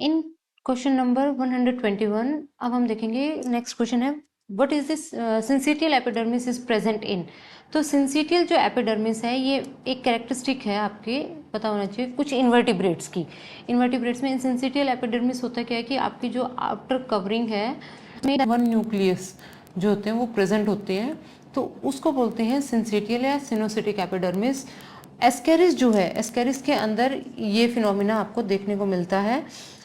इन question number 121 अब हम देखेंगे। नेक्स्ट क्वेश्चन है what is this syncytial epidermis is present in. तो सिंसिटियल जो एपिडर्मिस है ये एक कैरेक्टरिस्टिक है, आपके पता होना चाहिए कुछ इन्वर्टिब्रेट्स की। इन्वर्टिब्रेट्स में सिंसिटियल एपिडर्मिस होता क्या है कि आपकी जो आउटर कवरिंग है उसमें वन न्यूक्लियस जो होते हैं वो प्रेजेंट होते हैं, तो उसको बोलते हैं सिंसिटियल या सिनोसिटिक एपिडर्मिस। एस्केरिस जो है, एस्केरिस के अंदर ये फिनोमिना आपको देखने को मिलता है।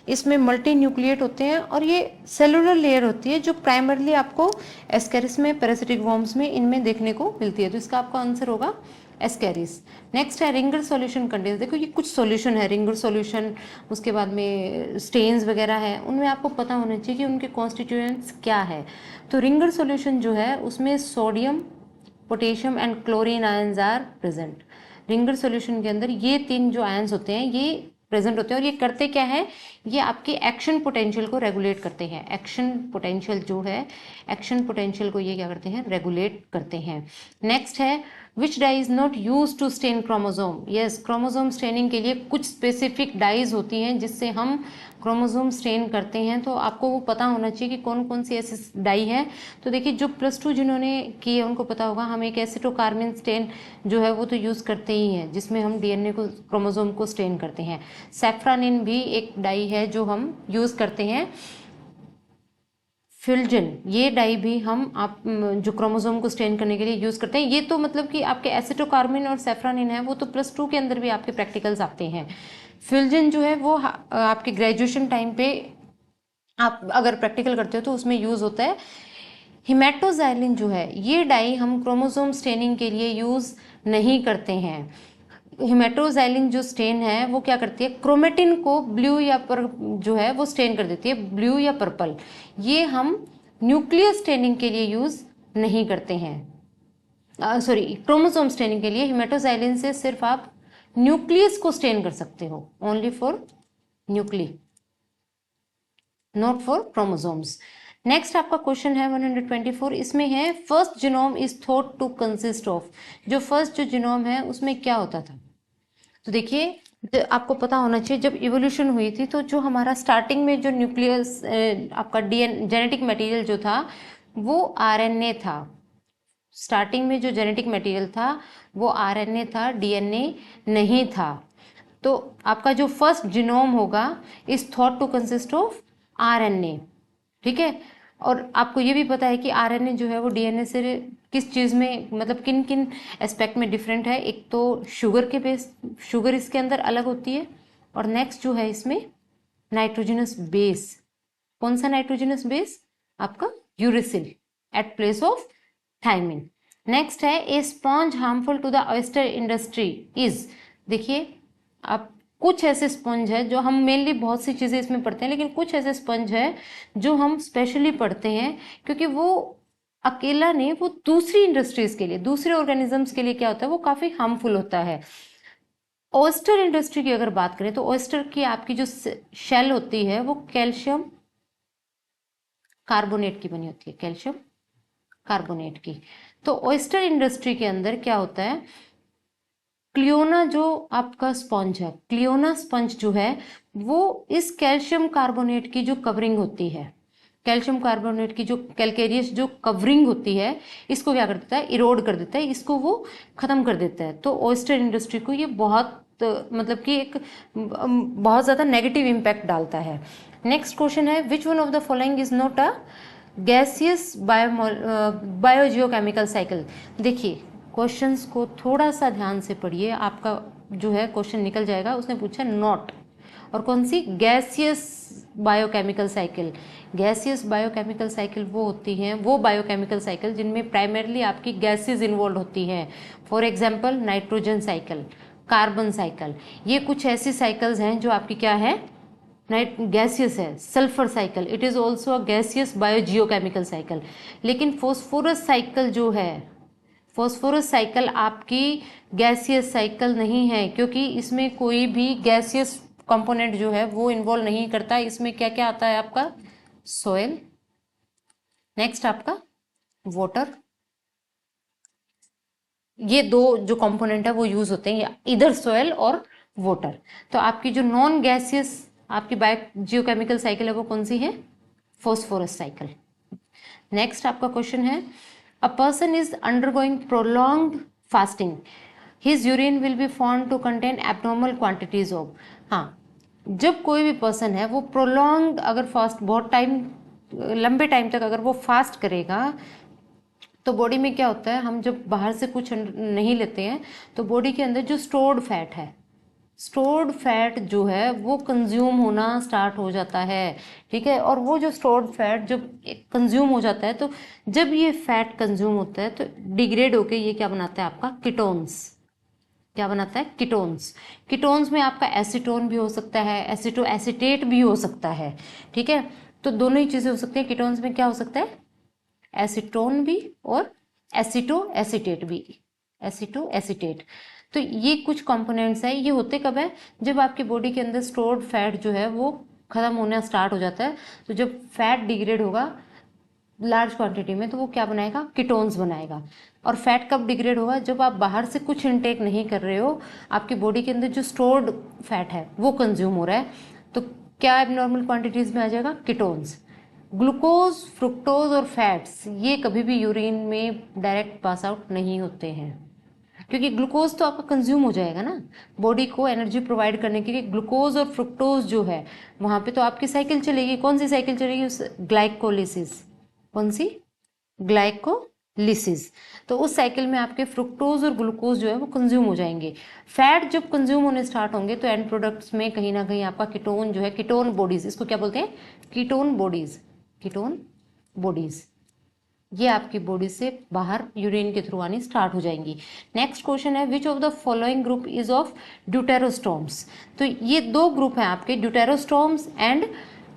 इसमें मल्टी न्यूक्लिएट होते हैं और ये सेलुलर लेयर होती है जो प्राइमरली आपको एस्केरिस में, पैरासिटिक वॉर्म्स में, इनमें देखने को मिलती है। तो इसका आपका आंसर होगा एस्केरिस। नेक्स्ट है रिंगर सॉल्यूशन कंटेन्स। देखो ये कुछ सॉल्यूशन है, रिंगर सॉल्यूशन, उसके बाद में स्टेन्स वगैरह है, उनमें आपको पता होना चाहिए कि उनके कॉन्स्टिट्यूएंट्स क्या है। तो रिंगर सॉल्यूशन जो है उसमें sodium, potassium and chlorine ions are present. Ringer solution के अंदर ये तीन जो आयंस होते हैं ये प्रेजेंट होते हैं और ये करते क्या है, ये आपके एक्शन पोटेंशियल को रेगुलेट करते हैं। एक्शन पोटेंशियल जो है, एक्शन पोटेंशियल को ये क्या करते हैं, रेगुलेट करते हैं। नेक्स्ट है which dye is not use to stain chromosome. Yes, chromosome staining के लिए कुछ स्पेसिफिक डाइज होती हैं जिससे हम क्रोमोजोम स्टेन करते हैं, तो आपको वो पता होना चाहिए कि कौन कौन सी ऐसी डाई है। तो देखिए जो +2 जिन्होंने की है उनको पता होगा, हम एक एसिटोकार्मिन स्टेन जो है वो तो यूज़ करते ही हैं जिसमें हम डीएनए को, क्रोमोजोम को स्टेन करते हैं। सैफ्रानिन भी एक डाई है जो हम यूज़ करते हैं। फ्यूल्जन, ये डाई भी हम आप जो क्रोमोसोम को स्टेन करने के लिए यूज़ करते हैं। ये तो मतलब कि आपके एसिटोकार्मिन और सैफ्रानिन है वो तो +2 के अंदर भी आपके प्रैक्टिकल्स आते हैं। फ्यूल्जन जो है वो आपके ग्रेजुएशन टाइम पे आप अगर प्रैक्टिकल करते हो तो उसमें यूज़ होता है। हिमेटोजाइलिन जो है ये डाई हम क्रोमोसोम स्टेनिंग के लिए यूज़ नहीं करते हैं। हिमेटोजाइलिन जो स्टेन है वो क्या करती है, क्रोमेटिन को ब्लू या पर जो है वो स्टेन कर देती है, ब्लू या पर्पल। ये हम न्यूक्लियर स्टेनिंग के लिए यूज़ नहीं करते हैं। सॉरी, क्रोमोसोम स्टेनिंग के लिए हिमेटोजाइलिन से सिर्फ आप न्यूक्लियस को स्टेन कर सकते हो, only for nuclei, not for chromosomes. Next आपका क्वेश्चन है 124, इसमें है first genome is thought to consist of. जो फर्स्ट जो जीनोम है उसमें क्या होता था। तो देखिए आपको पता होना चाहिए जब इवोल्यूशन हुई थी तो जो हमारा स्टार्टिंग में जो न्यूक्लियस आपका डीएन जेनेटिक मटेरियल जो था वो आरएनए था। स्टार्टिंग में जो जेनेटिक मटेरियल था वो आरएनए था, डीएनए नहीं था। तो आपका जो फर्स्ट जीनोम होगा is thought to consist of RNA, ठीक है। और आपको ये भी पता है कि आरएनए जो है वो डीएनए से किस चीज़ में, मतलब किन किन एस्पेक्ट में डिफरेंट है। एक तो शुगर के बेस, शुगर इसके अंदर अलग होती है, और नेक्स्ट जो है इसमें नाइट्रोजनस बेस। कौन सा नाइट्रोजनस बेस, आपका uracil at place of thymine. Next है a sponge harmful to the oyster industry is. देखिए आप कुछ ऐसे स्पंज है जो हम मेनली बहुत सी चीज़ें इसमें पढ़ते हैं, लेकिन कुछ ऐसे स्पंज है जो हम स्पेशली पढ़ते हैं क्योंकि वो अकेला नहीं, वो दूसरी इंडस्ट्रीज के लिए, दूसरे ऑर्गेनिजम्स के लिए क्या होता है, वो काफ़ी हार्मफुल होता है। ऑयस्टर इंडस्ट्री की अगर बात करें तो ऑयस्टर की आपकी जो शेल होती है वो कैल्शियम कार्बोनेट की बनी होती है, कैल्शियम कार्बोनेट की। तो ऑयस्टर इंडस्ट्री के अंदर क्या होता है, क्लियोना जो आपका स्पंज है, क्लियोना स्पंज जो है वो इस कैल्शियम कार्बोनेट की जो कवरिंग होती है, कैल्शियम कार्बोनेट की जो कैल्केरियस जो कवरिंग होती है, इसको क्या कर देता है, इरोड कर देता है, इसको वो खत्म कर देता है। तो ऑयस्टर इंडस्ट्री को ये बहुत मतलब कि एक बहुत ज़्यादा नेगेटिव इम्पैक्ट डालता है। नेक्स्ट क्वेश्चन है which one of the following is not a gaseous biogeochemical cycle. देखिए क्वेश्चंस को थोड़ा सा ध्यान से पढ़िए, आपका जो है क्वेश्चन निकल जाएगा। उसने पूछा नॉट और कौन सी, gaseous biochemical cycle. Gaseous biochemical cycle वो होती हैं, वो बायोकेमिकल साइकिल जिनमें प्राइमरली आपकी गैसेस इन्वॉल्व होती हैं। For example nitrogen cycle, carbon cycle, ये कुछ ऐसी साइकिल्स हैं जो आपकी क्या है, नाइट गैसियस है। Sulphur cycle, it is also a gaseous biogeochemical cycle. लेकिन फॉस्फोरस साइकिल जो है, फॉस्फोरस साइकिल आपकी गैसियस साइकिल नहीं है क्योंकि इसमें कोई भी गैसियस कंपोनेंट जो है वो इन्वॉल्व नहीं करता। इसमें क्या क्या आता है आपका, सोयल, नेक्स्ट आपका वाटर, ये दो जो कंपोनेंट है वो यूज होते हैं, इधर सोयल और वाटर। तो आपकी जो नॉन गैसियस आपकी बायो जियोकेमिकल साइकिल है वो कौन सी है? Phosphorus cycle. नेक्स्ट आपका क्वेश्चन है, a person is undergoing prolonged fasting, his urine will be found to contain abnormal quantities of. हाँ, जब कोई भी पर्सन है वो प्रोलॉन्ग्ड अगर फास्ट बहुत टाइम लंबे टाइम तक अगर वो फास्ट करेगा तो बॉडी में क्या होता है, हम जब बाहर से कुछ नहीं लेते हैं तो बॉडी के अंदर जो स्टोर्ड फैट है, स्टोर्ड फैट जो है वो कंज्यूम होना स्टार्ट हो जाता है। ठीक है, और वो जो स्टोर्ड फैट जब कंज्यूम हो जाता है तो जब ये फैट कंज्यूम होता है तो डिग्रेड होके ये क्या बनाता है आपका? कीटोन्स। क्या बनाता है? कीटोन्स। कीटोन्स में आपका एसीटोन भी हो सकता है, एसीटो एसीटेट भी हो सकता है। ठीक है, तो दोनों ही चीज़ें हो सकती हैं। कीटोन्स में क्या हो सकता है? एसीटोन भी और एसीटो एसीटेट भी, एसीटो एसीटेट। तो ये कुछ कंपोनेंट्स है। ये होते कब है? जब आपकी बॉडी के अंदर स्टोर्ड फैट जो है वो खत्म होना स्टार्ट हो जाता है। तो जब फैट डिग्रेड होगा लार्ज क्वांटिटी में तो वो क्या बनाएगा? कीटोन्स बनाएगा। और फैट कब डिग्रेड होगा? जब आप बाहर से कुछ इनटेक नहीं कर रहे हो, आपकी बॉडी के अंदर जो स्टोर्ड फैट है वो कंज्यूम हो रहा है, तो क्या एबनॉर्मल क्वांटिटीज में आ जाएगा? कीटोन्स। ग्लूकोज, फ्रुक्टोज और फैट्स ये कभी भी यूरिन में डायरेक्ट पास आउट नहीं होते हैं, क्योंकि ग्लूकोज तो आपका कंज्यूम हो जाएगा ना। बॉडी को एनर्जी प्रोवाइड करने के लिए ग्लूकोज और फ्रुक्टोज जो है वहाँ पे तो आपकी साइकिल चलेगी। कौन सी साइकिल चलेगी? उस ग्लाइकोलिसिस। कौन सी? ग्लाइकोलिसिस। तो उस साइकिल में आपके फ्रुक्टोज और ग्लूकोज जो है वो कंज्यूम हो जाएंगे। फैट जब कंज्यूम होने स्टार्ट होंगे तो एंड प्रोडक्ट्स में कहीं ना कहीं आपका कीटोन जो है, कीटोन बॉडीज, इसको क्या बोलते हैं? Ketone bodies. कीटोन बॉडीज ये आपकी बॉडी से बाहर यूरिन के थ्रू आनी स्टार्ट हो जाएंगी। नेक्स्ट क्वेश्चन है, which of the following group is of deuterostomes. तो ये दो ग्रुप हैं आपके, ड्यूटेरोस्टोम्स एंड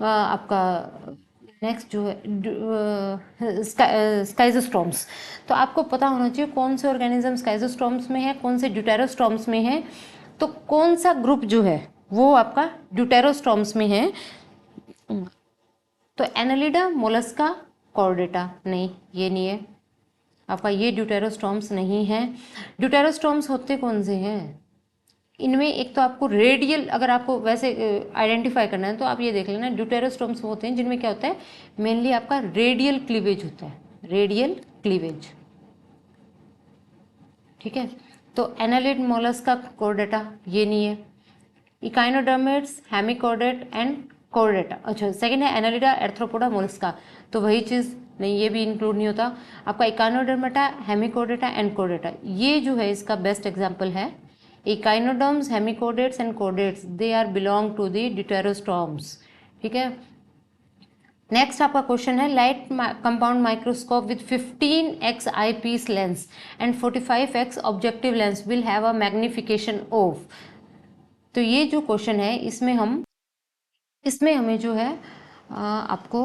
आपका नेक्स्ट जो है स्काइजोस्टोम्स। तो आपको पता होना चाहिए कौन से ऑर्गेनिज्म स्काइजोस्टोम्स में है, कौन से ड्यूटेरोस्टोम्स में है। तो कौन सा ग्रुप जो है वो आपका ड्यूटेरोस्टोम्स में है? तो एनालिडा, मोलस्का, कॉर्डेटा। नहीं, ये नहीं है आपका, ये ड्यूटेरोस्टोम्स नहीं है। ड्यूटेरोस्टोम्स होते कौन से हैं? इनमें एक तो आपको रेडियल, अगर आपको वैसे आइडेंटिफाई करना है तो आप ये देख लेना, ड्यूटेरोस्टोम्स होते हैं जिनमें क्या होता है, मेनली आपका रेडियल क्लीवेज होता है, रेडियल क्लीवेज। ठीक है, तो एनालिड, मोलस्का, कॉर्डेटा ये नहीं है। Echinoderms, hemichordate and Chordata. अच्छा, सेकंड है एनालिडा, एर्थ्रोपोडा, मोलस्का। तो वही चीज़ नहीं, ये भी इंक्लूड नहीं होता आपका। इकाइनोडर्मेटा, हेमिकॉर्डेटा एंड कॉर्डेटा ये जो है इसका बेस्ट एग्जांपल है। Echinoderms, hemichordates and chordates they are belong to the deuterostomes. ठीक है, नेक्स्ट आपका क्वेश्चन है, light compound microscope with 15x eyepiece lens and 45x objective lens will have a magnification of. तो ये जो क्वेश्चन है इसमें हमें जो है आपको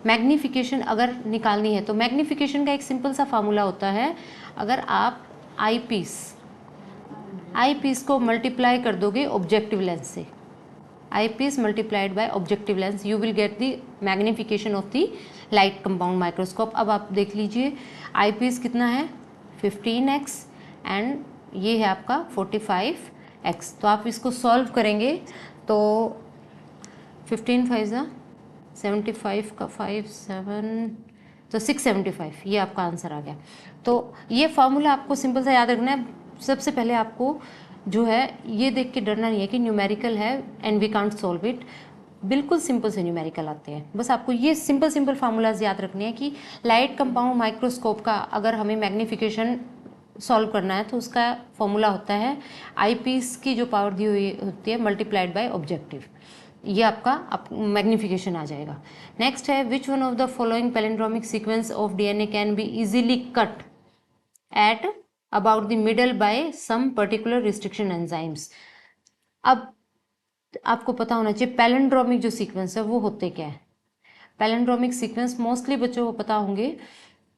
मैग्निफिकेशन अगर निकालनी है तो मैग्निफिकेशन का एक सिंपल सा फार्मूला होता है। अगर आप आई पीस को मल्टीप्लाई कर दोगे ऑब्जेक्टिव लेंस से, eyepiece multiplied by objective lens, you will get the magnification of the light compound microscope. अब आप देख लीजिए आई पीस कितना है? 15x एंड ये है आपका 45x। तो आप इसको सॉल्व करेंगे तो 15 5 75 का 5 7 तो 675, ये आपका आंसर आ गया। तो ये फार्मूला आपको सिंपल सा याद रखना है। सबसे पहले आपको जो है ये देख के डरना नहीं है कि न्यूमेरिकल है and we can't solve it. बिल्कुल सिंपल से न्यूमेरिकल आते हैं, बस आपको ये सिंपल फार्मूलाज याद रखने हैं कि लाइट कंपाउंड माइक्रोस्कोप का अगर हमें मैग्निफिकेशन सॉल्व करना है तो उसका फॉर्मूला होता है आई पीस की जो पावर दी हुई होती है मल्टीप्लाइड बाय ऑब्जेक्टिव, ये आपका मैग्निफिकेशन आ जाएगा। नेक्स्ट है, which one of the following palindromic sequence of DNA can be easily cut at about the middle by some particular restriction enzymes. अब आपको पता होना चाहिए पैलिंड्रोमिक जो सीक्वेंस है वो होते क्या है। पैलिंड्रोमिक सीक्वेंस मोस्टली बच्चों को पता होंगे,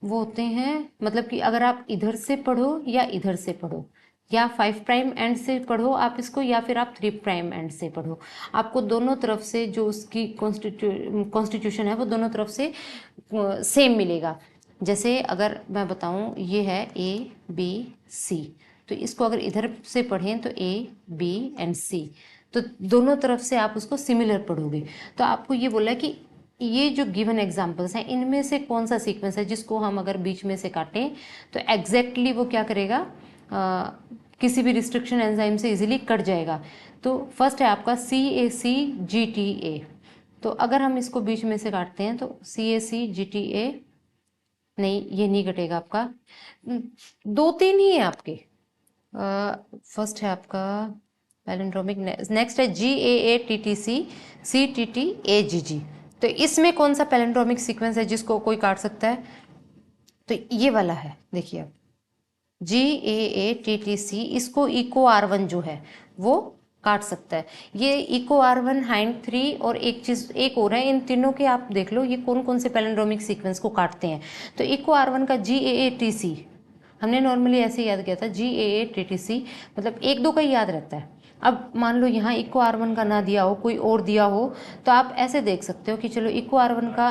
वो होते हैं मतलब कि अगर आप इधर से पढ़ो या इधर से पढ़ो या 5 प्राइम एंड से पढ़ो आप इसको या फिर आप 3 प्राइम एंड से पढ़ो, आपको दोनों तरफ से जो उसकी कॉन्स्टिट्यूशन है वो दोनों तरफ से सेम मिलेगा। जैसे अगर मैं बताऊं ये है A B C, तो इसको अगर इधर से पढ़ें तो A B एंड C, तो दोनों तरफ से आप उसको सिमिलर पढ़ोगे। तो आपको ये बोला कि ये जो गिवन एग्जांपल्स हैं इनमें से कौन सा सीक्वेंस है जिसको हम अगर बीच में से काटें तो एग्जैक्टली वो क्या करेगा, किसी भी रिस्ट्रिक्शन एंजाइम से इजीली कट जाएगा। तो फर्स्ट है आपका CACGTA। तो अगर हम इसको बीच में से काटते हैं तो CACGTA, नहीं ये नहीं कटेगा आपका, दो तीन ही है आपके। फर्स्ट है आपका पैलिंड्रोमिक, नेक्स्ट है GAATTC CTTAGG। तो इसमें कौन सा पैलिंड्रोमिक सीक्वेंस है जिसको कोई काट सकता है? तो ये वाला है, देखिए आप GAATTC, इसको EcoR1 जो है वो काट सकता है। ये EcoR1, Hind3 और एक चीज एक और है, इन तीनों के आप देख लो ये कौन कौन से पैलिंड्रोमिक सीक्वेंस को काटते हैं। तो EcoR1 का GAATC हमने नॉर्मली ऐसे याद किया था, GAATTC मतलब एक दो का ही याद रहता है। अब मान लो यहाँ EcoR1 का ना दिया हो, कोई और दिया हो, तो आप ऐसे देख सकते हो कि चलो EcoR1 का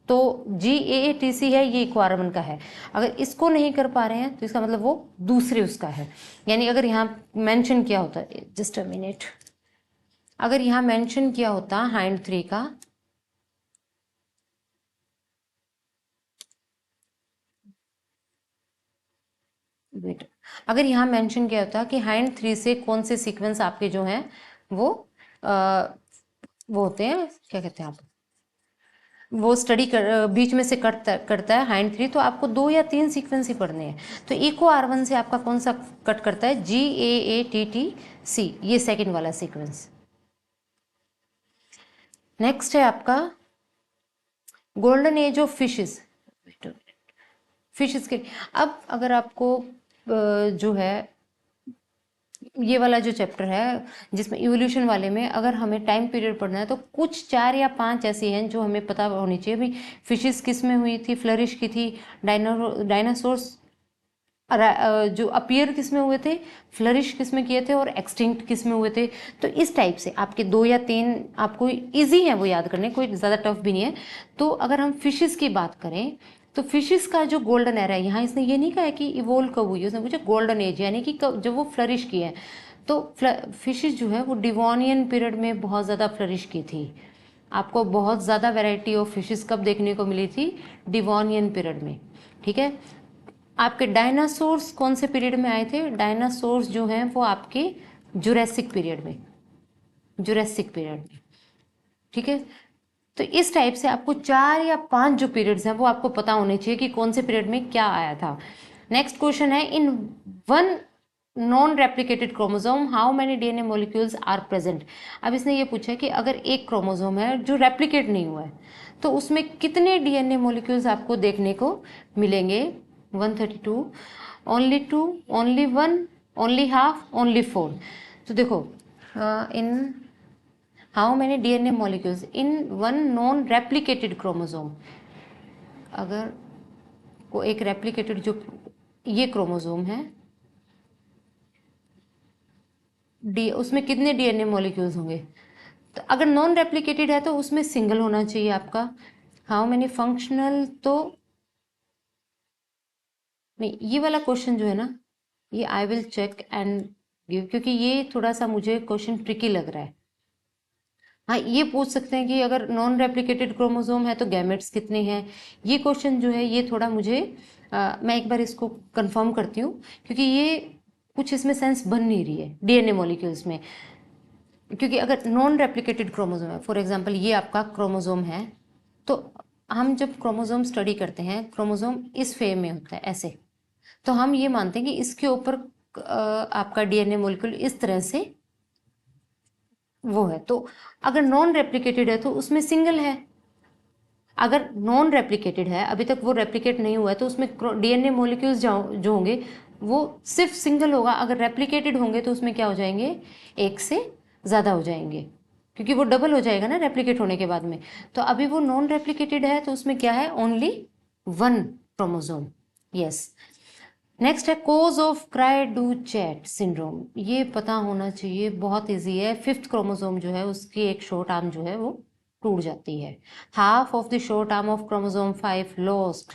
तो GAATC है, ये EcoR1 का है। अगर इसको नहीं कर पा रहे हैं तो इसका मतलब वो दूसरे उसका है। यानी अगर यहाँ मेंशन किया होता, जस्ट अ मिनट, अगर यहाँ मेंशन किया होता Hind3 का, वेट, अगर यहाँ मेंशन किया होता कि Hind3 से कौन से सीक्वेंस आपके जो हैं वो वो होते हैं, क्या कहते हैं आप, वो स्टडी बीच में से करता है Hind3, तो आपको 2 या 3 सीक्वेंस ही पढ़ने हैं। तो EcoR1 से आपका कौन सा कट करता है? GAATTC, ये सेकंड वाला सीक्वेंस। नेक्स्ट है आपका golden age of fishes. Fishes के अब अगर आपको जो है ये वाला जो चैप्टर है जिसमें इवोल्यूशन वाले में अगर हमें टाइम पीरियड पढ़ना है तो कुछ 4 या 5 ऐसी हैं जो हमें पता होनी चाहिए। भाई फिशेस किस में हुई थी, फ्लरिश की थी, डायनासोर्स जो अपीयर किस में हुए थे, फ्लरिश किस में किए थे, और एक्सटिंक्ट किस में हुए थे। तो इस टाइप से आपके 2 या 3 आपको इजी है वो याद करने, कोई ज़्यादा टफ भी नहीं है। तो अगर हम फिशेस की बात करें तो फिशेस का जो गोल्डन एरा है, यहाँ इसने ये नहीं कहा है कि इवोल्व कब हुई, उसने पूछा गोल्डन एज यानी कि कब जब वो फ्लरिश की है। तो फिशेस जो है वो डिवोनियन पीरियड में बहुत ज़्यादा फ्लरिश की थी। आपको बहुत ज़्यादा वैरायटी ऑफ फिशेस कब देखने को मिली थी? डिवोनियन पीरियड में। ठीक है, आपके डायनासोर्स कौन से पीरियड में आए थे? डायनासोर्स जो हैं वो आपके जुरासिक पीरियड में, जुरासिक पीरियड में। ठीक है, तो इस टाइप से आपको 4 या 5 जो पीरियड्स हैं वो आपको पता होने चाहिए कि कौन से पीरियड में क्या आया था। नेक्स्ट क्वेश्चन है, in one non replicated chromosome how many DNA molecules are present. अब इसने ये पूछा कि अगर एक क्रोमोसोम है जो रेप्लिकेट नहीं हुआ है तो उसमें कितने डीएनए मॉलिक्यूल्स आपको देखने को मिलेंगे? 132, only 2, only 1, only half, only 4। तो देखो in how many DNA molecules in one non replicated chromosome, अगर को एक रेप्लिकेटेड जो ये क्रोमोसोम है उसमें कितने डीएनए मॉलिक्यूल्स होंगे? तो अगर नॉन रेप्लिकेटेड है तो उसमें सिंगल होना चाहिए आपका। हाउ मेनी फंक्शनल, तो नहीं, ये वाला क्वेश्चन जो है ना ये I will check and give, क्योंकि ये थोड़ा सा मुझे क्वेश्चन ट्रिकी लग रहा है। हाँ, ये पूछ सकते हैं कि अगर नॉन रेप्लिकेटेड क्रोमोसोम है तो गैमेट्स कितने हैं। ये क्वेश्चन जो है ये थोड़ा मुझे मैं एक बार इसको कंफर्म करती हूँ, क्योंकि ये कुछ इसमें सेंस बन नहीं रही है डीएनए मॉलिक्यूल्स में। क्योंकि अगर नॉन रेप्लिकेटेड क्रोमोसोम है, फॉर एग्जांपल ये आपका क्रोमोसोम है, तो हम जब क्रोमोसोम स्टडी करते हैं क्रोमोसोम इस वे में होता है ऐसे, तो हम ये मानते हैं कि इसके ऊपर आपका डीएनए मॉलिक्यूल इस तरह से वो है। तो अगर नॉन रेप्लिकेटेड है तो उसमें सिंगल है। अगर नॉन रेप्लिकेटेड है, अभी तक वो रेप्लिकेट नहीं हुआ है, तो उसमें डीएनए मॉलिक्यूल्स जो होंगे वो सिर्फ सिंगल होगा। अगर रेप्लिकेटेड होंगे तो उसमें क्या हो जाएंगे? एक से ज़्यादा हो जाएंगे, क्योंकि वो डबल हो जाएगा ना रेप्लिकेट होने के बाद में। तो अभी वो नॉन रेप्लिकेटेड है तो उसमें क्या है? Only 1 chromosome. यस। नेक्स्ट है cause of cri du chat syndrome, ये पता होना चाहिए, बहुत इजी है। 5th क्रोमोसोम जो है उसकी एक शॉर्ट आर्म जो है वो टूट जाती है। Half of the short arm of chromosome 5 lost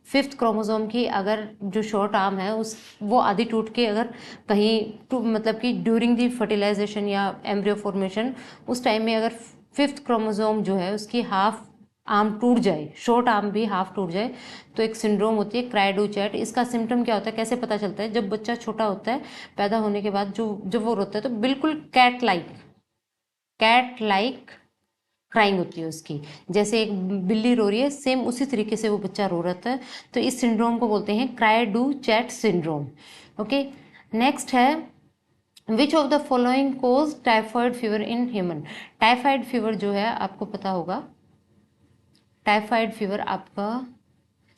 5th chromosome की अगर जो शॉर्ट आर्म है उस वो आधी टूट के अगर कहीं मतलब कि ड्यूरिंग दी फर्टिलाइजेशन या एम्ब्रियो फॉर्मेशन उस टाइम में अगर 5th क्रोमोसोम जो है उसकी हाफ आर्म टूट जाए, शॉर्ट आर्म भी हाफ टूट जाए, तो एक सिंड्रोम होती है क्राई डू चैट। इसका सिम्टम क्या होता है, कैसे पता चलता है, जब बच्चा छोटा होता है पैदा होने के बाद जो जब वो रोता है तो बिल्कुल कैट लाइक क्राइंग होती है उसकी, जैसे एक बिल्ली रो रही है सेम उसी तरीके से वो बच्चा रो रहा था। तो इस सिंड्रोम को बोलते हैं cri du chat syndrome. Okay, next है which of the following cause typhoid fever in human. Typhoid fever जो है आपको पता होगा, टाइफाइड फीवर आपका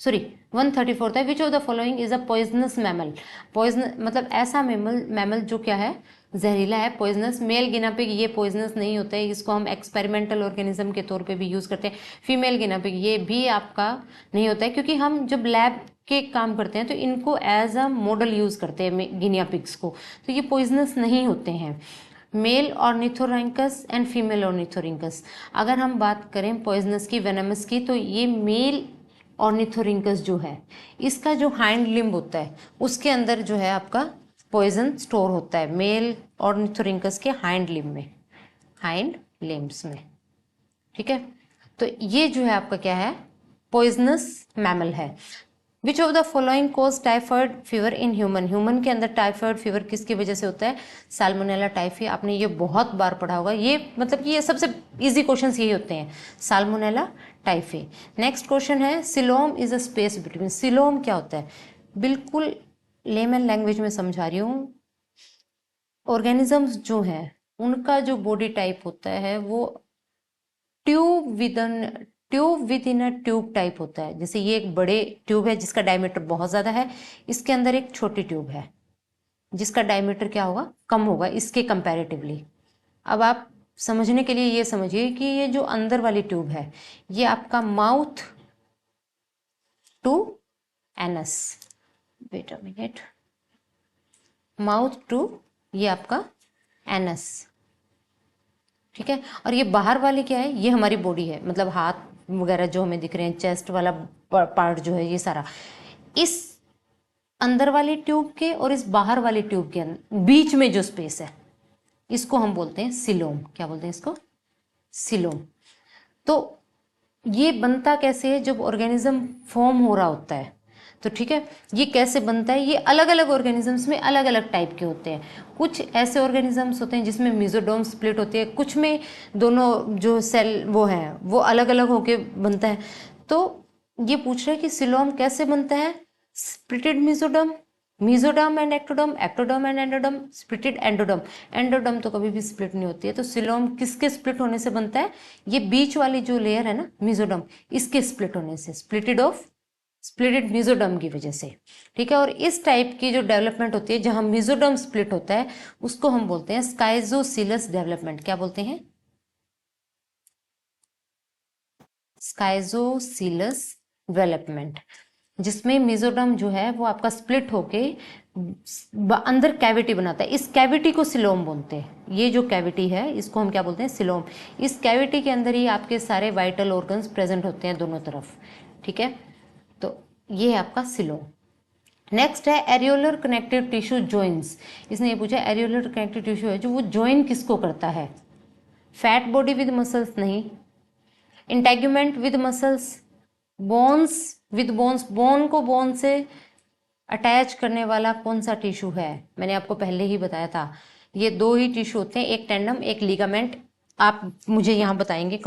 134 है। Which of the following is a poisonous mammal. Poison मतलब ऐसा मैमल जो क्या है, जहरीला है, पॉइजनस। मेल गिनापिग ये पॉइजनस नहीं होता है, इसको हम एक्सपेरिमेंटल ऑर्गेनिज्म के तौर पे भी यूज़ करते हैं। फीमेल गिनापिग ये भी आपका नहीं होता है, क्योंकि हम जब लैब के काम करते हैं तो इनको एज अ मॉडल यूज़ करते हैं गिनियापिग्स को, तो ये पॉइजनस नहीं होते हैं। Male ornithorhynchus and female ornithorhynchus. अगर हम बात करें पॉइजनस की, वेनमस की, तो ये मेल ऑर्निथोरिंकस जो है इसका जो हाइंड लिम्ब होता है उसके अंदर जो है आपका पॉइजन स्टोर होता है, मेल ऑर्निथोरिंकस के हाइंड लिम्ब में, हाइंड लिम्ब्स में। ठीक है, तो ये जो है आपका क्या है, पॉइजनस मैमल है। Which of the following cause typhoid fever in human. Human के अंदर टाइफाइड फीवर किसकी वजह से होता है, साल्मोनेला टाइफी। आपने ये बहुत बार पढ़ा होगा, ये मतलब कि ये सबसे इजी क्वेश्चंस यही होते हैं, साल्मोनेला टाइफी। नेक्स्ट क्वेश्चन है coelom is a space between. Coelom क्या होता है, बिल्कुल लेमन लैंग्वेज में समझा रही हूँ। ऑर्गेनिजम्स जो हैं उनका जो बॉडी टाइप होता है वो tube with in a tube type होता है। जैसे ये एक बड़े ट्यूब है जिसका डायमीटर बहुत ज़्यादा है, इसके अंदर एक छोटी ट्यूब है जिसका डायमीटर क्या होगा, कम होगा इसके कंपैरेटिवली। अब आप समझने के लिए ये समझिए कि ये जो अंदर वाली ट्यूब है ये आपका mouth to anus, wait a minute, mouth to ये आपका एनस। ठीक है, और ये बाहर वाली क्या है, ये हमारी बॉडी है, मतलब हाथ वगैरह जो हमें दिख रहे हैं, चेस्ट वाला पार्ट जो है ये सारा, इस अंदर वाली ट्यूब के और इस बाहर वाली ट्यूब के बीच में जो स्पेस है इसको हम बोलते हैं सिलोम। क्या बोलते हैं इसको, सिलोम। तो ये बनता कैसे है, जब ऑर्गेनिज्म फॉर्म हो रहा होता है तो ठीक है, ये कैसे बनता है, ये अलग अलग ऑर्गेनिजम्स में अलग अलग टाइप के होते हैं। कुछ ऐसे ऑर्गेनिजम्स होते हैं जिसमें मेसोडर्म स्प्लिट होती है, कुछ में दोनों जो सेल वो हैं वो अलग अलग होके बनता है। तो ये पूछ रहे हैं कि सिलोम कैसे बनता है, splitted mesoderm, mesoderm and ectoderm, ectoderm and endoderm, splitted endoderm. Endoderm तो कभी भी स्प्लिट नहीं होती है। तो सिलोम किसके स्प्लिट होने से बनता है, ये बीच वाली जो लेयर है ना मेसोडर्म, इसके स्प्लिट होने से, स्प्लिटेड मेसोडर्म की वजह से। ठीक है, और इस टाइप की जो डेवलपमेंट होती है जहां मेसोडर्म स्प्लिट होता है उसको हम बोलते हैं स्काइजोसिलस डेवलपमेंट। क्या बोलते हैं, स्काइजोसिलस डेवलपमेंट, जिसमें मेसोडर्म जो है वो आपका स्प्लिट होके अंदर कैविटी बनाता है। इस कैविटी को सिलोम बोलते हैं। ये जो कैविटी है इसको हम क्या बोलते हैं, सिलोम। इस कैविटी के अंदर ही आपके सारे वाइटल ऑर्गन्स प्रेजेंट होते हैं दोनों तरफ। ठीक है, तो ये है आपका सिलोम। नेक्स्ट है एरियोलर कनेक्टिव टिश्यू जॉइंट्स। इसने ये पूछा एरियोलर कनेक्टिव टिश्यू है जो वो जॉइन किसको करता है, फैट बॉडी विद मसल्स नहीं, integument with muscles, bones with bones, bone को बोन से अटैच करने वाला कौन सा टिश्यू है, मैंने आपको पहले ही बताया था। ये दो ही टिश्यू होते हैं, एक टेंडम एक लिगामेंट। आप मुझे यहाँ बताएंगे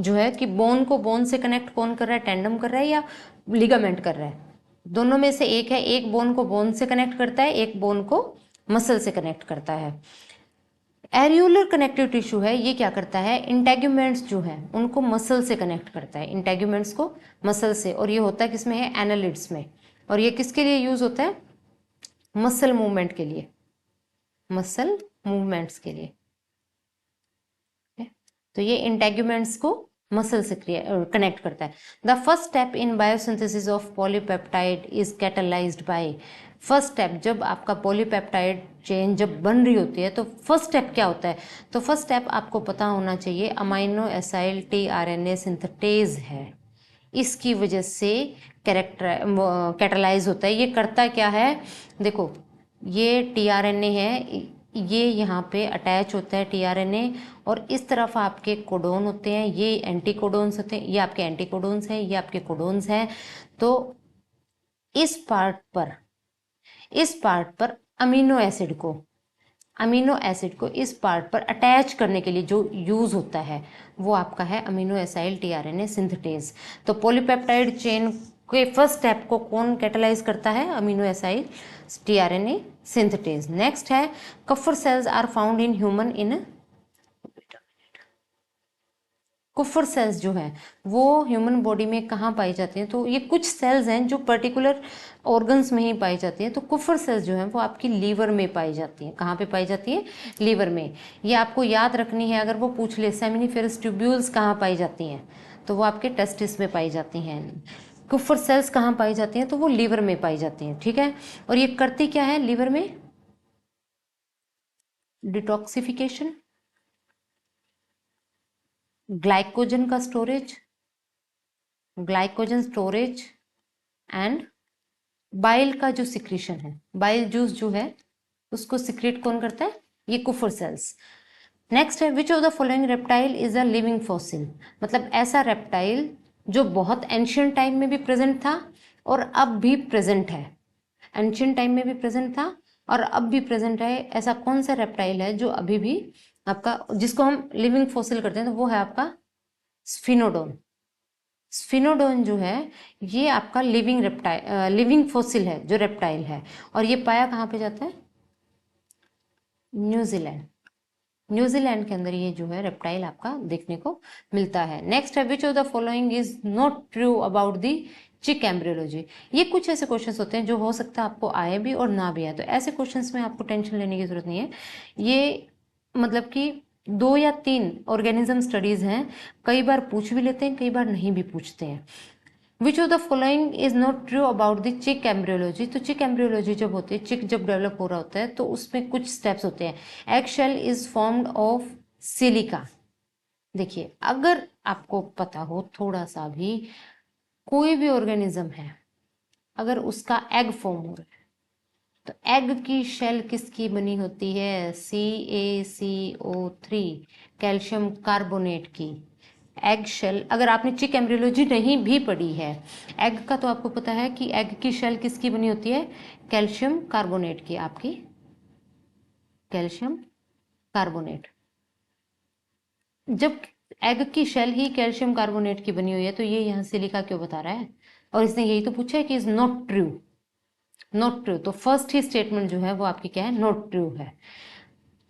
जो है कि बोन को बोन से कनेक्ट कौन कर रहा है, टेंडम कर रहा है या लिगामेंट कर रहा है। दोनों में से एक है, एक बोन को बोन से कनेक्ट करता है, एक बोन को मसल से कनेक्ट करता है। एरियोलर कनेक्टिव टिश्यू है ये क्या करता है, इंटेग्यूमेंट्स जो है उनको मसल से कनेक्ट करता है, इंटेग्यूमेंट्स को मसल से। और ये होता है किसमें है, एनालिड्स में। और ये किसके लिए यूज होता है, मसल मूवमेंट के लिए, मसल मूवमेंट्स के लिए। तो ये इंटेग्यूमेंट्स को मसल से कनेक्ट करता है। The first step in biosynthesis of polypeptide is catalysed by. First step, जब आपका पॉलीपेप्टाइड चेन जब बन रही होती है तो फर्स्ट स्टेप क्या होता है, तो फर्स्ट स्टेप आपको पता होना चाहिए amino acyl T RNA synthetase है। इसकी वजह से कैटालाइज होता है। ये करता क्या है, देखो ये टीआरएनए है, ये यहाँ पे अटैच होता है टीआरएनए, और इस तरफ आपके कोडोन होते हैं, ये एंटी कोडोन्स होते हैं, ये आपके एंटी कोडोन्स हैं, ये आपके कोडोन्स हैं। तो इस पार्ट पर अमीनो एसिड को इस पार्ट पर अटैच करने के लिए जो यूज होता है वो आपका है अमीनो एसाइल टीआरएनए सिंथेटेज। तो पॉलीपेप्टाइड चेन के फर्स्ट स्टेप को कौन कैटालाइज करता है, amino acyl tRNA synthetase. Next है Kupffer cells are found in human in, Kupffer cells जो है वो ह्यूमन बॉडी में कहाँ पाई जाती हैं, तो ये कुछ सेल्स हैं जो पर्टिकुलर ऑर्गन्स में ही पाई जाती हैं। तो कुफर सेल्स जो हैं वो आपकी लीवर में पाई जाती हैं। कहाँ पे पाई जाती है, लीवर में। ये आपको याद रखनी है, अगर वो पूछ ले सेमिनिफेरस ट्यूब्यूल्स कहाँ पाई जाती हैं, तो वो आपके टेस्टिस में पाई जाती हैं। कुफर सेल्स कहाँ पाई जाती हैं, तो वो लीवर में पाई जाती हैं, ठीक है। और ये करती क्या है लीवर में, डिटॉक्सिफिकेशन, ग्लाइकोजन का storage, glycogen storage and bile का जो सिक्रीशन है, बाइल जूस जो है उसको सिक्रेट कौन करता है, ये कुफर सेल्स। नेक्स्ट है which of the following reptile is a living fossil, मतलब ऐसा रेप्टाइल जो बहुत एंशियंट टाइम में भी प्रेजेंट था और अब भी प्रेजेंट है, एंशियंट टाइम में भी प्रेजेंट था और अब भी प्रेजेंट है। ऐसा कौन सा रेप्टाइल है जो अभी भी आपका, जिसको हम लिविंग फॉसिल करते हैं, तो वो है आपका स्फिनोडोन। स्फिनोडोन जो है ये आपका लिविंग फॉसिल है, जो रेप्टाइल है, और ये पाया कहाँ पे जाता है, न्यूजीलैंड। न्यूजीलैंड के अंदर ये जो है रेप्टाइल आपका देखने को मिलता है। नेक्स्ट है which of the following is not true about the चिक एम्ब्रियोलॉजी। ये कुछ ऐसे क्वेश्चंस होते हैं जो हो सकता है आपको आए भी और ना भी आए, तो ऐसे क्वेश्चंस में आपको टेंशन लेने की जरूरत नहीं है। ये मतलब कि 2 या 3 ऑर्गेनिज्म स्टडीज हैं, कई बार पूछ भी लेते हैं, कई बार नहीं भी पूछते हैं। विच of the following is not true about the चिक एम्ब्रियोलॉजी। तो चिक एम्ब्रियोलॉजी जब होती है, चिक जब डेवलप हो रहा होता है तो उसमें कुछ स्टेप्स होते हैं। Egg shell is formed of silica. देखिए अगर आपको पता हो थोड़ा सा भी, कोई भी ऑर्गेनिज्म है अगर उसका एग फॉर्म हो रहा है, तो एग की शेल किसकी बनी होती है, CaCO3, कैल्शियम कार्बोनेट की। एग शेल, अगर आपने चिक एम्ब्रियोलॉजी नहीं भी पढ़ी है एग का, तो आपको पता है कि एग की शेल किसकी बनी होती है, कैल्शियम कार्बोनेट की, आपकी कैल्शियम कार्बोनेट। जब एग की शेल ही कैल्शियम कार्बोनेट की बनी हुई है, तो ये यहाँ सिलिका क्यों बता रहा है, और इसने यही तो पूछा है कि is not true, not true. तो फर्स्ट ही स्टेटमेंट जो है वो आपकी क्या है, नॉट ट्रू है।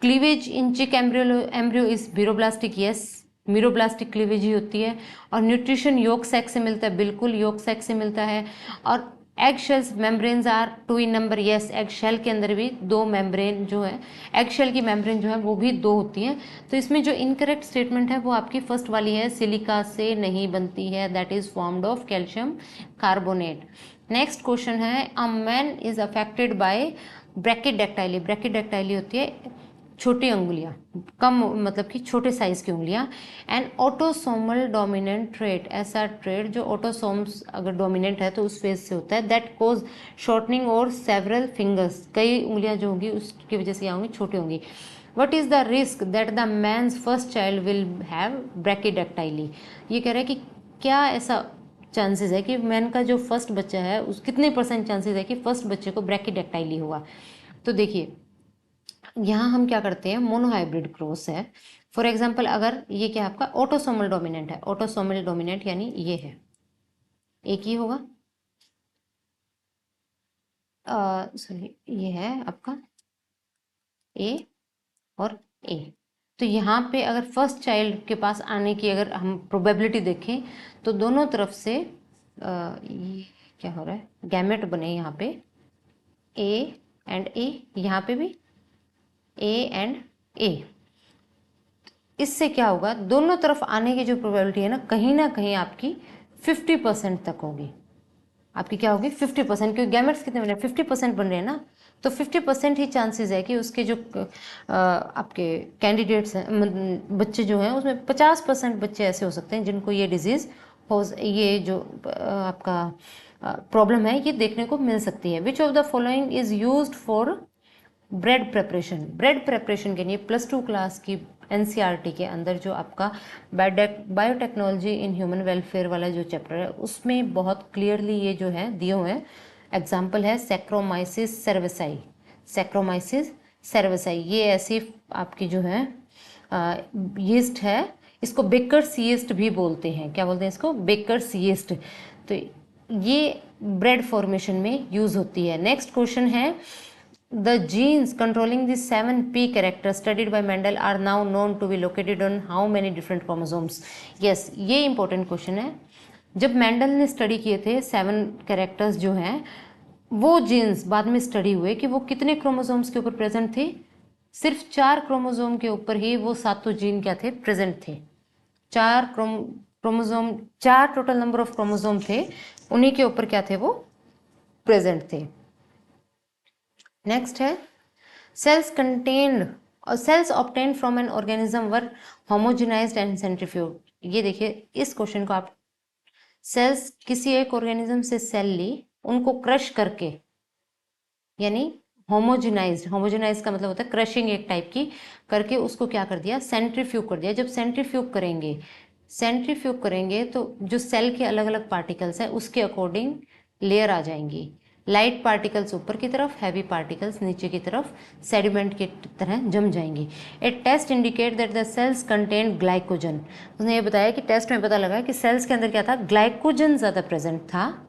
Cleavage in chick embryo is meroblastic, yes, meroblastic cleavage ही होती है। और न्यूट्रिशन योग सेक्स से मिलता है, बिल्कुल योग सेक्स से मिलता है। और egg shells membranes are 2 in number, yes, egg shell के अंदर भी 2 मेम्ब्रेन जो है, एग शेल की मेम्ब्रेन जो है वो भी 2 होती हैं। तो इसमें जो इनकरेक्ट स्टेटमेंट है वो आपकी फर्स्ट वाली है, सिलिका से नहीं बनती है, that is formed of calcium carbonate. Next question है a man is affected by brachydactyly. Brachydactyly होती है छोटी उंगलियां, कम मतलब कि छोटे साइज की उंगलियां। एंड ऑटोसोमल डोमिनेंट ट्रेट, ऐसा ट्रेट जो ऑटोसोम्स अगर डोमिनेंट है तो उस फेज से होता है, दैट कोज शॉर्टनिंग और सेवरल फिंगर्स, कई उंगलियां जो होंगी उसकी वजह से क्या होंगी, छोटी होंगी। What is the risk that the man's first child will have brachydactyly. ये कह रहा है कि क्या ऐसा चांसेस है कि मैन का जो फर्स्ट बच्चा है उस कितने % चांसेस है कि फर्स्ट बच्चे को ब्रैकिडेक्टाइली होगा। तो देखिए यहाँ हम क्या करते हैं, मोनोहाइब्रिड क्रॉस है। फॉर एग्जाम्पल अगर ये क्या आपका ऑटोसोमल डोमिनेंट है, ऑटोसोमल डोमिनेंट यानी ये है, एक ही होगा, सॉरी ये है आपका ए और ए। तो यहाँ पे अगर फर्स्ट चाइल्ड के पास आने की अगर हम प्रोबेबिलिटी देखें तो दोनों तरफ से ये क्या हो रहा है, गैमेट बने यहाँ पे ए एंड ए, यहाँ पे भी ए एंड ए। इससे क्या होगा, दोनों तरफ आने की जो प्रोबेबिलिटी है ना कहीं आपकी 50% तक होगी। आपकी क्या होगी, 50%, क्योंकि गैमेट्स कितने बन रहे हैं, 50% बन रहे हैं ना, तो 50% ही चांसेस है कि उसके जो आपके कैंडिडेट्स हैं, बच्चे जो हैं उसमें 50% बच्चे ऐसे हो सकते हैं जिनको ये डिजीज़ ये जो आपका प्रॉब्लम है ये देखने को मिल सकती है। Which of the following is used for bread preparation. Bread preparation के लिए +2 क्लास की एनसीईआरटी के अंदर जो आपका बायोटेक्नोलॉजी इन ह्यूमन वेलफेयर वाला जो चैप्टर है उसमें बहुत क्लियरली ये जो है दिए हुए हैं। एग्जाम्पल है सैक्रोमाइसिस सेरेविसाई। सैक्रोमाइसिस सेरेविसाई ये ऐसी आपकी जो है यीस्ट है, इसको बेकर्स यीस्ट भी बोलते हैं। क्या बोलते हैं इसको? Baker's yeast. तो ये ब्रेड फॉर्मेशन में यूज होती है। नेक्स्ट क्वेश्चन है the genes controlling the 7p character studied by Mendel are now known to be located on how many different chromosomes. Yes, ये इंपॉर्टेंट क्वेश्चन है। जब मेंडल ने स्टडी किए थे 7 कैरेक्टर्स जो हैं, वो जीन्स बाद में स्टडी हुए कि वो कितने क्रोमोसोम्स के ऊपर प्रेजेंट थे। सिर्फ 4 क्रोमोसोम के ऊपर ही वो 7 जीन क्या थे? प्रेजेंट थे। 4 chromosome, 4 total number of chromosome थे, उन्हीं के ऊपर क्या थे? वो प्रेजेंट थे। नेक्स्ट है सेल्स कंटेन्ड और cells obtained from an organism were homogenised and centrifuge. ये देखिए इस क्वेश्चन को आप, सेल्स किसी एक ऑर्गेनिज्म से सेल ली, उनको क्रश करके, यानी होमोजेनाइज का मतलब होता है क्रशिंग एक टाइप की करके, उसको क्या कर दिया? सेंट्रीफ्यूग कर दिया। जब सेंट्रीफ्यूग करेंगे तो जो सेल के अलग अलग पार्टिकल्स हैं उसके अकॉर्डिंग लेयर आ जाएंगी। लाइट पार्टिकल्स ऊपर की तरफ, हैवी पार्टिकल्स नीचे की तरफ सेडिमेंट की तरह जम जाएंगी। A test indicate that the cells contain glycogen. उसने ये बताया कि टेस्ट में पता लगा कि सेल्स के अंदर क्या था? ग्लाइकोजन ज़्यादा प्रेजेंट था।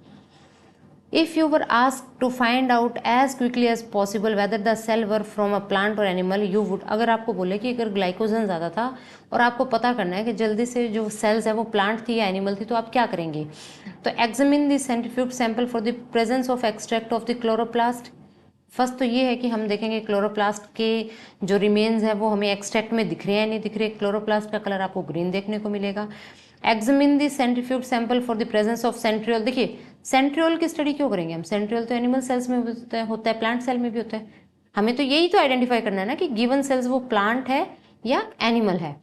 If you were asked to find out as quickly as possible whether the cell were from a plant or animal, you would, अगर आपको बोले कि अगर ग्लाइकोजन ज़्यादा था और आपको पता करना है कि जल्दी से जो सेल्स है वो प्लांट थी या एनिमल थी, तो आप क्या करेंगे? तो examine the centrifuge sample for the presence of extract of the chloroplast. First तो ये है कि हम देखेंगे क्लोरोप्लास्ट के जो रिमेन्स है वो हमें एक्सट्रैक्ट में दिख रहे हैं नहीं दिख रहे। क्लोरोप्लास्ट का कलर आपको ग्रीन देखने को मिलेगा। Examine the centrifuge sample for the presence of centriole. देखिए सेंट्रियोल की स्टडी क्यों करेंगे हम? सेंट्रियोल तो एनिमल सेल्स में होता है, प्लांट सेल में भी होता है। हमें तो यही तो आइडेंटिफाई करना है ना कि गिवन सेल्स वो प्लांट है या एनिमल है।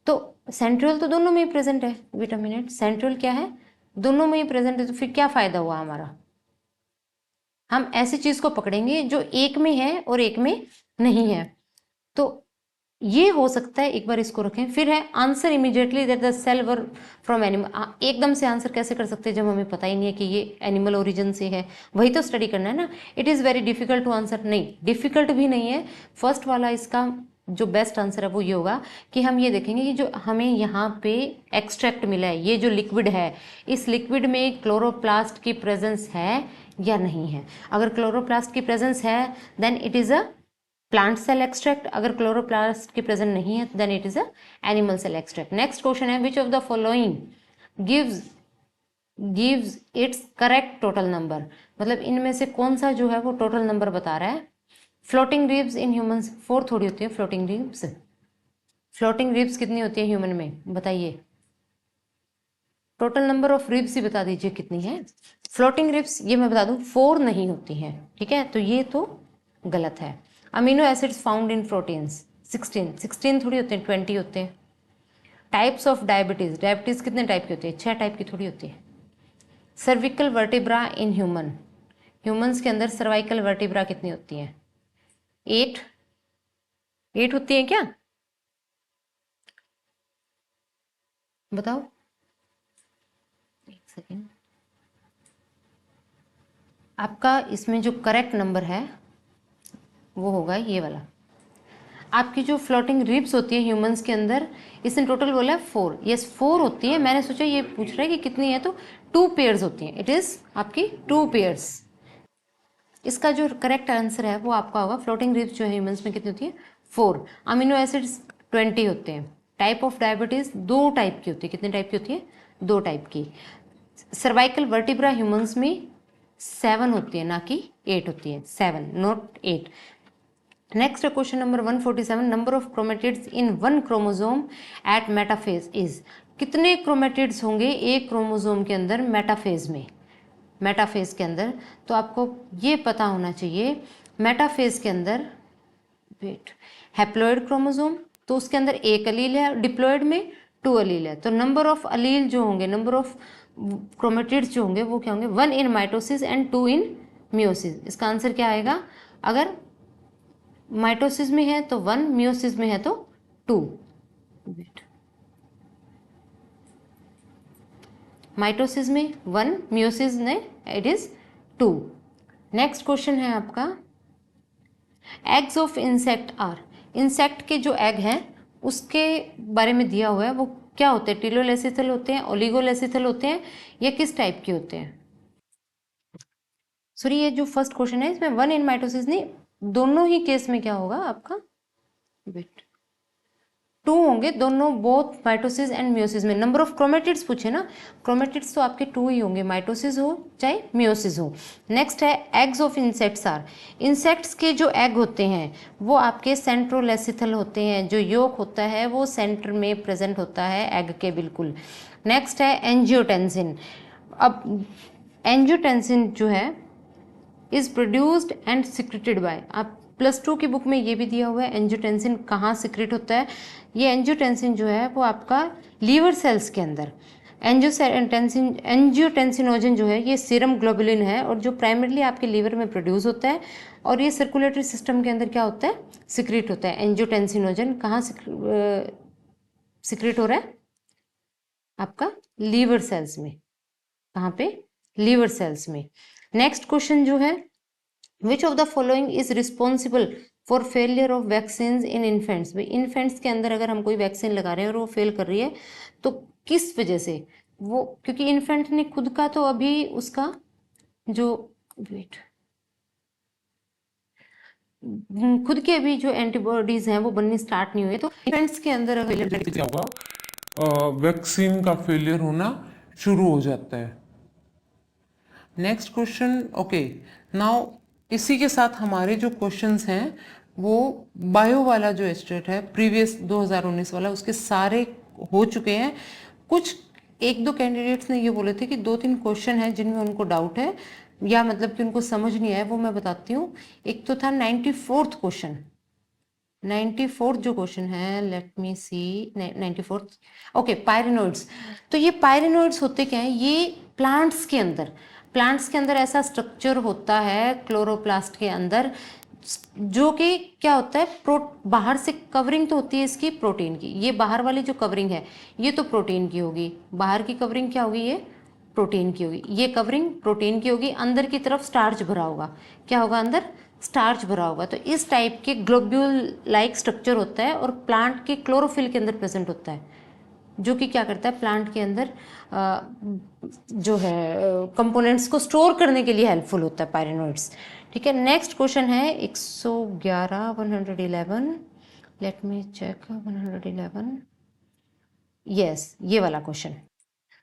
तो सेंट्रियोल तो दोनों में ही प्रेजेंट है। वेट अ मिनट, सेंट्रियोल क्या है? दोनों में ही प्रेजेंट है। तो फिर क्या फायदा हुआ हमारा? हम ऐसी चीज को पकड़ेंगे जो एक में है और एक में नहीं है। तो ये हो सकता है, एक बार इसको रखें। फिर है answer immediately that the cell were from animal. एकदम से आंसर कैसे कर सकते हैं जब हमें पता ही नहीं है कि ये एनिमल ओरिजिन से है? वही तो स्टडी करना है ना। It is very difficult to answer. नहीं, डिफिकल्ट भी नहीं है। फर्स्ट वाला इसका जो बेस्ट आंसर है वो ये होगा कि हम ये देखेंगे कि जो हमें यहाँ पे एक्सट्रैक्ट मिला है, ये जो लिक्विड है, इस लिक्विड में क्लोरोप्लास्ट की प्रेजेंस है या नहीं है। अगर क्लोरोप्लास्ट की प्रेजेंस है then it is a plant cell extract. अगर क्लोरोप्लास्ट की प्रेजेंट नहीं है then it is a animal cell extract. Next question है which of the following gives its correct total number. मतलब इनमें से कौन सा जो है वो टोटल नंबर बता रहा है? फ्लोटिंग रिब्स इन ह्यूमंस 4 थोड़ी होती है फ्लोटिंग रिब्स। फ्लोटिंग रिब्स कितनी होती है ह्यूमन में? बताइए। टोटल नंबर ऑफ रिब्स ही बता दीजिए कितनी है। फ्लोटिंग रिब्स ये मैं बता दूं 4 नहीं होती हैं। ठीक है, तो ये तो गलत है। Amino acids found in proteins 16 थोड़ी होते हैं, 20 होते हैं। टाइप्स ऑफ डायबिटीज, डायबिटीज कितने टाइप की होती है? 6 टाइप की थोड़ी होती है। सर्विकल वर्टिब्रा इन ह्यूमंस के अंदर सर्वाइकल वर्टिब्रा कितनी होती है? 8 होती है क्या? बताओ, एक सेकेंड। आपका इसमें जो करेक्ट नंबर है वो होगा ये वाला। आपकी जो फ्लोटिंग रिब्स होती है ह्यूमंस के अंदर, इसने टोटल बोला है 4। यस 4 होती है। मैंने सोचा ये पूछ रहा है कि कितनी है, तो 2 पेयर्स होती हैं। इट इज आपकी 2 पेयर्स। इसका जो करेक्ट आंसर है वो आपका होगा फ्लोटिंग रिब्स जो है ह्यूमंस में कितनी होती है? 4। अमीनो एसिड्स 20 होते हैं। टाइप ऑफ डायबिटीज 2 टाइप की होती है। कितने टाइप की होती है? 2 टाइप की। सर्वाइकल वर्टिब्रा ह्यूमंस में 7 होती है, ना कि 8 होती है। 7 not 8। Next question number 147, number of chromatids in one chromosome at metaphase is. कितने क्रोमेटिड्स होंगे एक क्रोमोसोम के अंदर मेटाफेज में? मेटाफेज के अंदर तो आपको ये पता होना चाहिए। मेटाफेज के अंदर वेट हैप्लॉइड क्रोमोसोम, तो उसके अंदर एक एलील है। डिप्लॉइड में 2 अलील है, तो नंबर ऑफ अलील जो होंगे, नंबर ऑफ क्रोमेटिड्स जो होंगे वो क्या होंगे, 1 इन माइटोसिस एंड 2 इन मियोसिस। इसका आंसर क्या आएगा, अगर माइटोसिस में है तो 1, मियोसिस में है तो 2। माइटोसिस में 1, मियोसिस में इट इज 2। नेक्स्ट क्वेश्चन है आपका, eggs of insect are, insect के जो एग हैं उसके बारे में दिया हुआ है, वो क्या होते हैं, टिलोलेसिथल होते हैं, ओलिगोलेसिथल होते हैं, या किस टाइप के होते हैं। सॉरी, ये जो फर्स्ट क्वेश्चन है इसमें 1 इन माइटोसिस नहीं, दोनों ही केस में क्या होगा आपका, वेट, 2 होंगे दोनों, बोथ माइटोसिस एंड मियोसिस में। नंबर ऑफ क्रोमेटिड्स पूछे ना, क्रोमेटिड्स तो आपके 2 ही होंगे, माइटोसिस हो चाहे मियोसिस हो। नेक्स्ट है eggs of insects are, insects के जो एग होते हैं वो आपके सेंट्रोलेसिथल होते हैं, जो योक होता है वो सेंटर में प्रेजेंट होता है एग के बिल्कुल। नेक्स्ट है एंजियोटेंसिन, अब एंजियोटेंसिन जो है is produced and secreted by, आप +2 की बुक में ये भी दिया हुआ है एंजियोटेंसिन कहाँ सिक्रेट होता है। ये एंजियोटेंसिन जो है वो आपका लीवर सेल्स के अंदर, एंजियोटेंसिनोजन जो है ये सीरम ग्लोबुलिन है, और जो प्राइमरली आपके लीवर में प्रोड्यूस होता है, और ये सर्कुलेटरी सिस्टम के अंदर क्या होता है, सिक्रेट होता है। एंजियोटेंसिनोजन कहाँ सिक्रेट हो रहा है, आपका लीवर सेल्स में, कहाँ पे, लीवर सेल्स में। नेक्स्ट क्वेश्चन जो है, which of the following is responsible for failure of vaccine in infants, भाई इन्फेंट्स के अंदर अगर हम कोई वैक्सीन लगा रहे हैं और वो फेल कर रही है तो किस वजह से, वो क्योंकि इन्फेंट ने खुद का तो अभी उसका जो वेट खुद के अभी जो एंटीबॉडीज हैं वो बननी स्टार्ट नहीं हुई, तो इन्फेंट्स के अंदर क्या होगा, वैक्सीन का फेलियर होना शुरू हो जाता है। नेक्स्ट क्वेश्चन, ओके, नाउ इसी के साथ हमारे जो क्वेश्चंस हैं वो बायो वाला जो स्टेट है प्रीवियस 2019 वाला, उसके सारे हो चुके हैं। कुछ 1-2 कैंडिडेट्स ने ये बोले थे कि 2-3 क्वेश्चन हैं जिनमें उनको डाउट है, या मतलब कि उनको समझ नहीं आया, वो मैं बताती हूँ। एक तो था 94th क्वेश्चन, 94th जो क्वेश्चन है, लेट मी सी, 94th, ओके, पायरेनोइड्स। तो ये पायरेनोइड्स होते क्या हैं, ये प्लांट्स के अंदर ऐसा स्ट्रक्चर होता है क्लोरोप्लास्ट के अंदर, जो कि क्या होता है, बाहर से कवरिंग तो होती है इसकी प्रोटीन की, ये बाहर वाली जो कवरिंग है ये तो प्रोटीन की होगी, बाहर की कवरिंग क्या होगी, ये प्रोटीन की होगी, ये कवरिंग प्रोटीन की होगी, अंदर की तरफ स्टार्च भरा होगा, क्या होगा, अंदर स्टार्च भरा होगा। तो इस टाइप के ग्लोब्यूल लाइक स्ट्रक्चर होता है, और प्लांट के क्लोरोफिल के अंदर प्रेजेंट होता है, जो कि क्या करता है, प्लांट के अंदर जो है कंपोनेंट्स को स्टोर करने के लिए हेल्पफुल होता है पायरेनोइड्स। ठीक है, नेक्स्ट क्वेश्चन है 111, लेट मी चेक, 111, यस, ये वाला क्वेश्चन।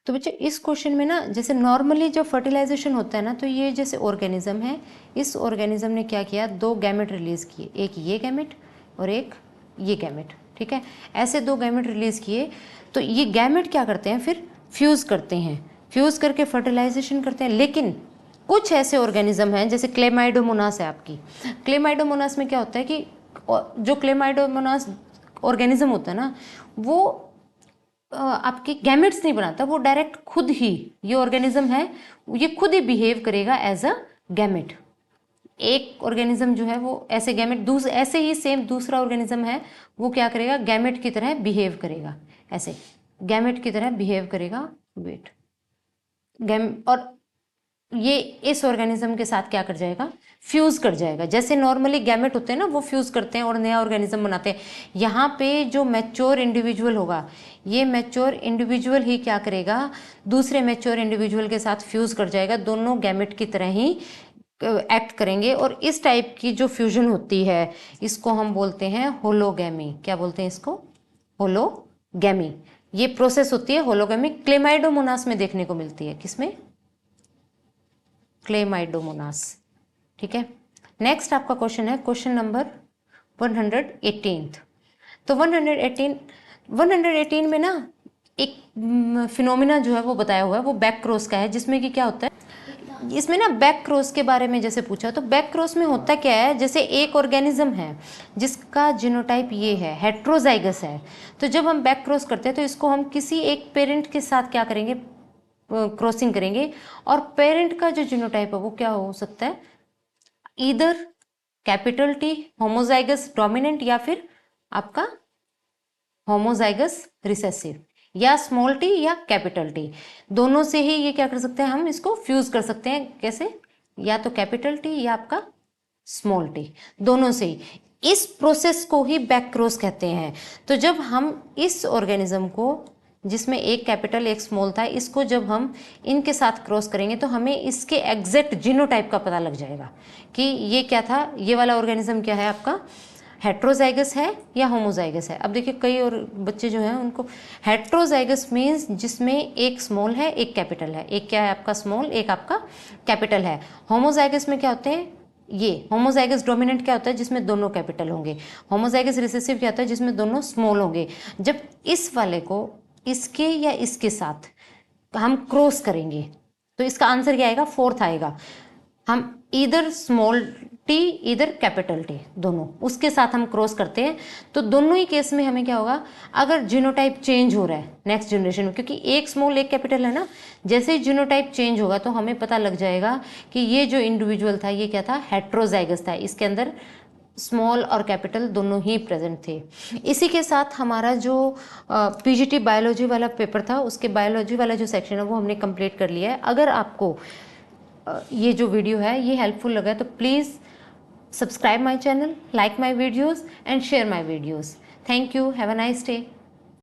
तो बच्चे इस क्वेश्चन में ना, जैसे नॉर्मली जब फर्टिलाइजेशन होता है ना, तो ये जैसे ऑर्गेनिज्म है, इस ऑर्गेनिज्म ने क्या किया, 2 गैमेट रिलीज किए, एक ये गैमेट और एक ये गैमेट। ठीक है, ऐसे 2 गैमेट रिलीज किए, तो ये गैमेट क्या करते हैं, फिर फ्यूज़ करते हैं, फ्यूज़ करके फर्टिलाइजेशन करते हैं। लेकिन कुछ ऐसे ऑर्गेनिज्म हैं, जैसे क्लेमाइडोमोनास है आपकी, क्लेमाइडोमोनास में क्या होता है कि जो क्लेमाइडोमोनास ऑर्गेनिज्म होता है ना, वो आपके गैमेट्स नहीं बनाता, वो डायरेक्ट खुद ही, ये ऑर्गेनिज्म है ये खुद ही बिहेव करेगा एज अ गैमेट। एक ऑर्गेनिज्म जो है वो ऐसे गैमेट, ऐसे ही सेम दूसरा ऑर्गेनिज्म है वो क्या करेगा, गैमेट की तरह बिहेव करेगा, ऐसे गैमेट की तरह बिहेव करेगा, वेट और ये इस ऑर्गेनिज्म के साथ क्या कर जाएगा, फ्यूज कर जाएगा। जैसे नॉर्मली गैमेट होते हैं ना, वो फ्यूज करते हैं और नया ऑर्गेनिज्म बनाते हैं। यहाँ पे जो मैच्योर इंडिविजुअल होगा, ये मैच्योर इंडिविजुअल ही क्या करेगा, दूसरे मैच्योर इंडिविजुअल के साथ फ्यूज कर जाएगा, दोनों गैमेट की तरह ही एक्ट करेंगे। और इस टाइप की जो फ्यूजन होती है इसको हम बोलते हैं होलोगैमी। क्या बोलते हैं इसको, होलोगैमी। ये प्रोसेस होती है होलोगैमी, क्लेमाइडोमोनास में देखने को मिलती है, किसमें, क्लेमाइडोमोनास। ठीक है, नेक्स्ट आपका क्वेश्चन है क्वेश्चन नंबर 118। तो 118 में ना एक फिनोमिना जो है वो बताया हुआ है, वो बैक क्रॉस का है, जिसमें कि क्या होता है, इसमें ना बैक क्रॉस के बारे में जैसे पूछा, तो बैक क्रॉस में होता क्या है, जैसे एक ऑर्गेनिज्म है जिसका जीनोटाइप ये है, हेट्रोजाइगस है, तो जब हम बैक क्रॉस करते हैं तो इसको हम किसी एक पेरेंट के साथ क्या करेंगे, क्रॉसिंग करेंगे, और पेरेंट का जो जीनोटाइप है वो क्या हो सकता है, either capital T homozygous dominant या फिर आपका होमोजाइगस रिसेसिव, या स्मॉल टी या कैपिटल टी, दोनों से ही ये क्या कर सकते हैं, हम इसको फ्यूज कर सकते हैं। कैसे, या तो कैपिटल टी या आपका स्मॉल टी, दोनों से ही। इस प्रोसेस को ही बैक क्रॉस कहते हैं। तो जब हम इस ऑर्गेनिज्म को, जिसमें एक कैपिटल एक स्मॉल था, इसको जब हम इनके साथ क्रॉस करेंगे तो हमें इसके एग्जैक्ट जीनोटाइप का पता लग जाएगा कि ये क्या था, ये वाला ऑर्गेनिज्म क्या है आपका, हेट्रोजाइगस है या होमोजाइगस है। अब देखिए कई और बच्चे जो हैं उनको, हेट्रोजाइगस मीन्स जिसमें एक स्मॉल है एक कैपिटल है, एक क्या है आपका स्मॉल एक आपका कैपिटल है। होमोजाइगस में क्या होते हैं, ये होमोजाइगस डोमिनेंट क्या होता है, जिसमें दोनों कैपिटल होंगे। होमोजाइगस रिसेसिव क्या होता है, जिसमें दोनों स्मॉल होंगे। जब इस वाले को इसके या इसके साथ हम क्रॉस करेंगे तो इसका आंसर क्या आएगा, फोर्थ आएगा। हम इधर स्मॉल टी इधर कैपिटल टी, दोनों उसके साथ हम क्रॉस करते हैं, तो दोनों ही केस में हमें क्या होगा, अगर जीनोटाइप चेंज हो रहा है नेक्स्ट जनरेशन में, क्योंकि एक स्मॉल एक कैपिटल है ना, जैसे ही जीनोटाइप चेंज होगा तो हमें पता लग जाएगा कि ये जो इंडिविजुअल था ये क्या था, हेट्रोजाइगस था, इसके अंदर स्मॉल और कैपिटल दोनों ही प्रेजेंट थे। इसी के साथ हमारा जो पीजीटी बायोलॉजी वाला पेपर था, उसके बायोलॉजी वाला जो सेक्शन है वो हमने कंप्लीट कर लिया है। अगर आपको ये जो वीडियो है ये हेल्पफुल लगा है तो please subscribe my channel, like my videos and share my videos. Thank you. Have a nice day.